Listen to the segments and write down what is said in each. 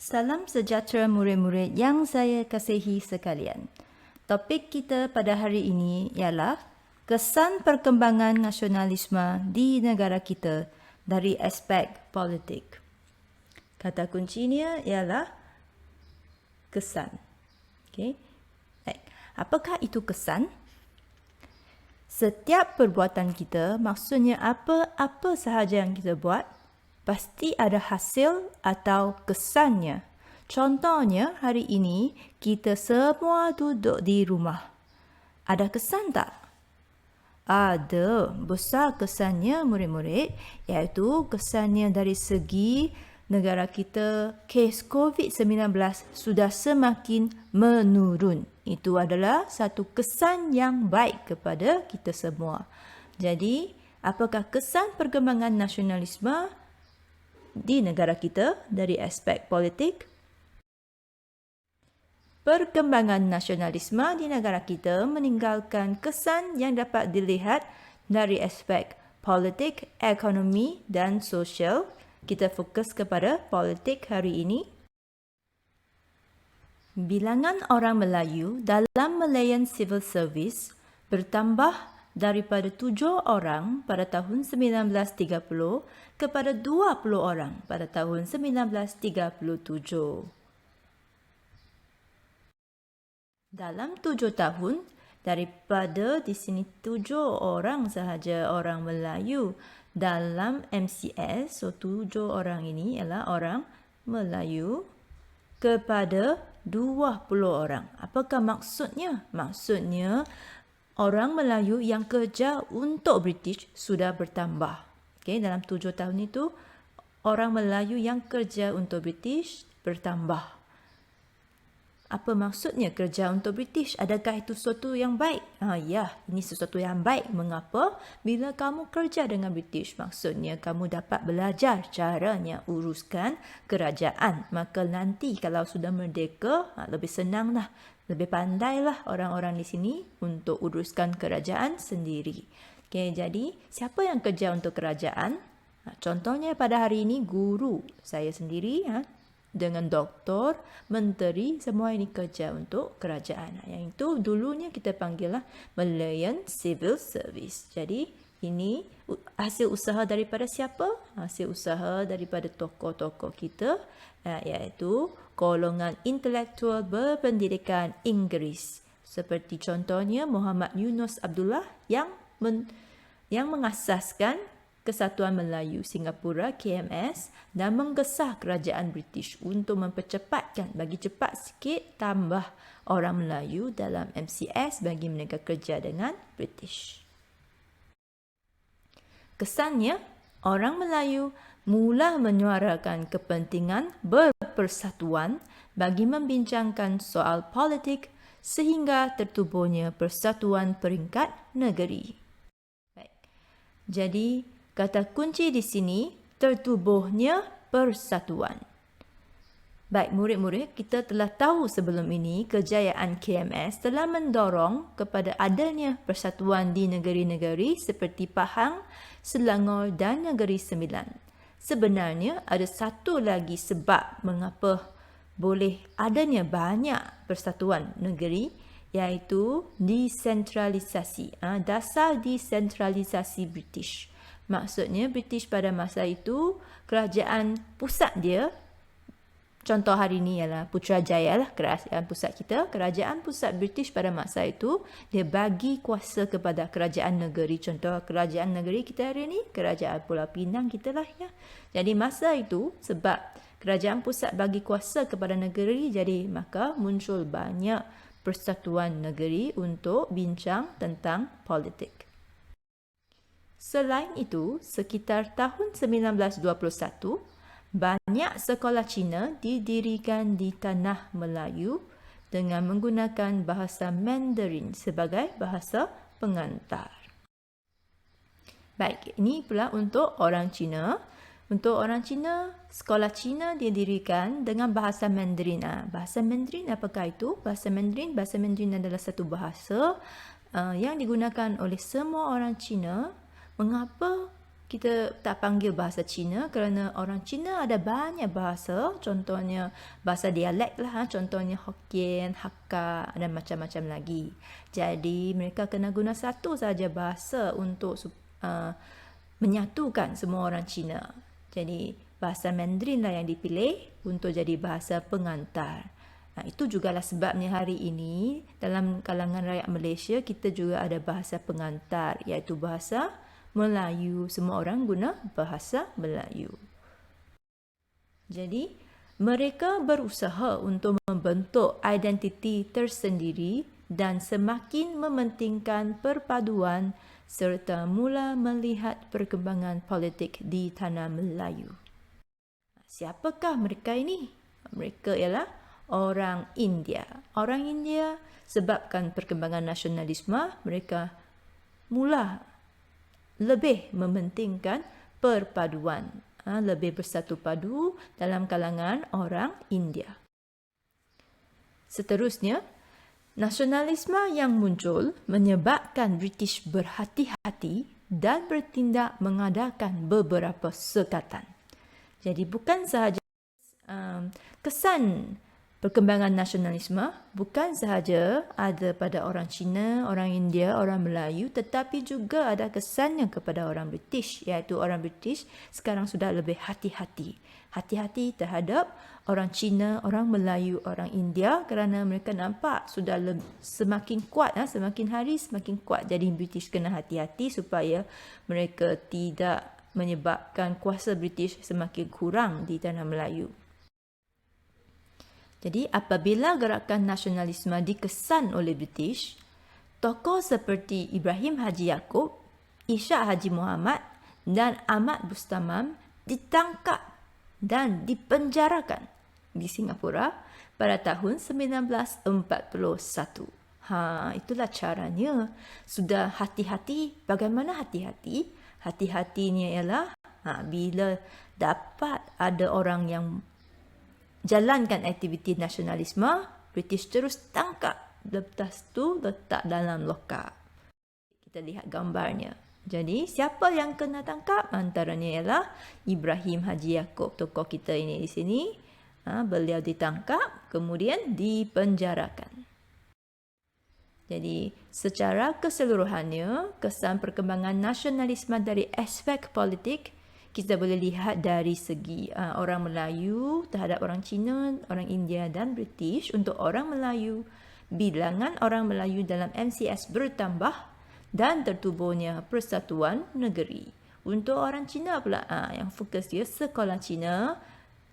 Salam sejahtera murid-murid yang saya kasihi sekalian. Topik kita pada hari ini ialah kesan perkembangan nasionalisme di negara kita dari aspek politik. Kata kuncinya ialah kesan. Okey. Baik. Apakah itu kesan? Setiap perbuatan kita, maksudnya apa sahaja yang kita buat, pasti ada hasil atau kesannya. Contohnya, hari ini kita semua duduk di rumah. Ada kesan tak? Ada. Besar kesannya murid-murid, iaitu kesannya dari segi negara kita, kes COVID-19 sudah semakin menurun. Itu adalah satu kesan yang baik kepada kita semua. Jadi, apakah kesan perkembangan nasionalisme di negara kita dari aspek politik? Perkembangan nasionalisme di negara kita meninggalkan kesan yang dapat dilihat dari aspek politik, ekonomi dan sosial. Kita fokus kepada politik hari ini. Bilangan orang Melayu dalam Malayan Civil Service bertambah daripada 7 orang pada tahun 1930 kepada 20 orang pada tahun 1937. Dalam 7 tahun, daripada di sini 7 orang sahaja orang Melayu dalam MCS, so 7 orang ini ialah orang Melayu kepada 20 orang. Apakah maksudnya? Maksudnya orang Melayu yang kerja untuk British sudah bertambah. Okay, dalam 7 tahun itu, orang Melayu yang kerja untuk British bertambah. Apa maksudnya kerja untuk British? Adakah itu sesuatu yang baik? Ya, ini sesuatu yang baik. Mengapa? Bila kamu kerja dengan British, maksudnya kamu dapat belajar caranya uruskan kerajaan. Maka nanti kalau sudah merdeka, lebih senanglah, lebih pandailah orang-orang di sini untuk uruskan kerajaan sendiri. Okay, jadi siapa yang kerja untuk kerajaan? Contohnya pada hari ini guru saya sendiri, dengan doktor, menteri, semua ini kerja untuk kerajaan. Yang itu dulunya kita panggillah Malayan Civil Service. Jadi ini hasil usaha daripada siapa? Hasil usaha daripada tokoh-tokoh kita, iaitu golongan intelektual berpendidikan Inggeris. Seperti contohnya Muhammad Yunus Abdullah yang mengasaskan Kesatuan Melayu Singapura KMS dan menggesah kerajaan British untuk mempercepatkan, bagi cepat sikit tambah orang Melayu dalam MCS bagi mereka kerja dengan British. Kesannya, orang Melayu mula menyuarakan kepentingan berpersatuan bagi membincangkan soal politik sehingga tertubuhnya Persatuan Peringkat Negeri. Baik. Jadi, kata kunci di sini, tertubuhnya persatuan. Baik, murid-murid, kita telah tahu sebelum ini kejayaan KMS telah mendorong kepada adanya persatuan di negeri-negeri seperti Pahang, Selangor dan Negeri Sembilan. Sebenarnya, ada satu lagi sebab mengapa boleh adanya banyak persatuan negeri, iaitu desentralisasi. Dasar desentralisasi British. Maksudnya British pada masa itu, kerajaan pusat dia, contoh hari ini ialah Putrajaya lah, kerajaan pusat kita. Kerajaan pusat British pada masa itu, dia bagi kuasa kepada kerajaan negeri. Contoh kerajaan negeri kita hari ini, kerajaan Pulau Pinang kita lah ya. Jadi masa itu, sebab kerajaan pusat bagi kuasa kepada negeri, jadi maka muncul banyak persatuan negeri untuk bincang tentang politik. Selain itu, sekitar tahun 1921, banyak sekolah Cina didirikan di tanah Melayu dengan menggunakan bahasa Mandarin sebagai bahasa pengantar. Baik, ini pula untuk orang Cina. Untuk orang Cina, sekolah Cina didirikan dengan bahasa Mandarin. Bahasa Mandarin apakah itu? Bahasa Mandarin adalah satu bahasa yang digunakan oleh semua orang Cina. Mengapa kita tak panggil bahasa Cina kerana orang Cina ada banyak bahasa, contohnya bahasa dialek lah, contohnya Hokkien, Hakka dan macam-macam lagi. Jadi mereka kena guna satu saja bahasa untuk menyatukan semua orang Cina. Jadi bahasa Mandarin lah yang dipilih untuk jadi bahasa pengantar. Itu jugalah sebabnya hari ini dalam kalangan rakyat Malaysia kita juga ada bahasa pengantar, iaitu bahasa Melayu. Semua orang guna bahasa Melayu. Jadi mereka berusaha untuk membentuk identiti tersendiri dan semakin mementingkan perpaduan serta mula melihat perkembangan politik di tanah Melayu. Siapakah mereka ini? Mereka ialah orang India. Orang India sebabkan perkembangan nasionalisme, mereka mula lebih mementingkan perpaduan, lebih bersatu padu dalam kalangan orang India. Seterusnya, nasionalisme yang muncul menyebabkan British berhati-hati dan bertindak mengadakan beberapa sekatan. Jadi bukan sahaja kesan perkembangan nasionalisme bukan sahaja ada pada orang Cina, orang India, orang Melayu, tetapi juga ada kesannya kepada orang British, iaitu orang British sekarang sudah lebih hati-hati. Hati-hati terhadap orang Cina, orang Melayu, orang India kerana mereka nampak sudah semakin kuat, semakin hari semakin kuat. Jadi British kena hati-hati supaya mereka tidak menyebabkan kuasa British semakin kurang di tanah Melayu. Jadi apabila gerakan nasionalisme dikesan oleh British, tokoh seperti Ibrahim Haji Yaakob, Ishak Haji Muhammad dan Ahmad Bustamam ditangkap dan dipenjarakan di Singapura pada tahun 1941. Itulah caranya. Sudah hati-hati. Bagaimana hati-hati? Hati-hatinya ialah bila dapat ada orang yang jalankan aktiviti nasionalisme, British terus tangkap, lepas tu letak dalam lokap. Kita lihat gambarnya. Jadi siapa yang kena tangkap? Antaranya ialah Ibrahim Haji Yaakob, tokoh kita ini di sini. Beliau ditangkap, kemudian dipenjarakan. Jadi secara keseluruhannya, kesan perkembangan nasionalisme dari aspek politik kita boleh lihat dari segi orang Melayu terhadap orang Cina, orang India dan British. Untuk orang Melayu, bilangan orang Melayu dalam MCS bertambah dan tertubuhnya persatuan negeri. Untuk orang Cina pula, yang fokus dia sekolah Cina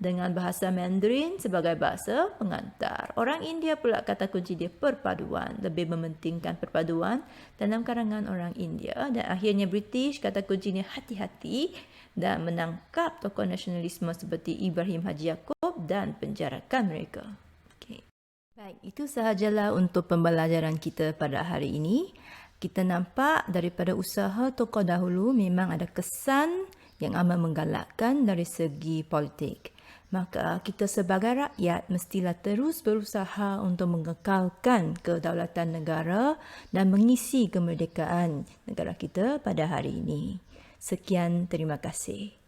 dengan bahasa Mandarin sebagai bahasa pengantar. Orang India pula kata kunci dia perpaduan, lebih mementingkan perpaduan dalam kalangan orang India. Dan akhirnya British kata kuncinya hati-hati dan menangkap tokoh nasionalisme seperti Ibrahim Haji Yaakob dan penjarakan mereka. Baik, itu sahajalah untuk pembelajaran kita pada hari ini. Kita nampak daripada usaha tokoh dahulu memang ada kesan yang amat menggalakkan dari segi politik. Maka kita sebagai rakyat mestilah terus berusaha untuk mengekalkan kedaulatan negara dan mengisi kemerdekaan negara kita pada hari ini. Sekian, terima kasih.